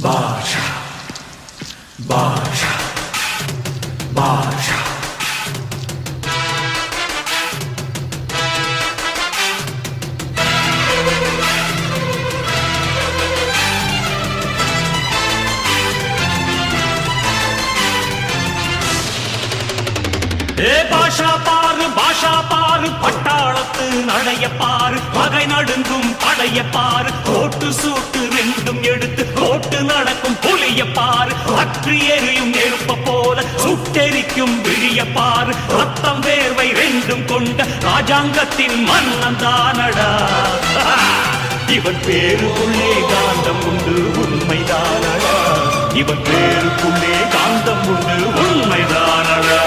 பாஷா பாஷா பாஷா பாஷா பாரு பட்டாளத்து நடைய பாரு பகை நடுங்கும் படைய பாரு கோட்டு சூட்டு ரெண்டும் எடுத்து கோட்டு நடக்கும் புலிய பாரு அற்றி எரியும் நெருப்ப போல சுட்டெரிக்கும் விழிய பாரு ரத்தம் வேர்வை ரெண்டும் கொண்ட ராஜாங்கத்தின் மன்னன் தானடா இவன் பேருக்குள்ளே காந்தம் உண்டு உண்மைதானடா இவன் பேருக்குள்ளே காந்தம் உண்டு உண்மைதானடா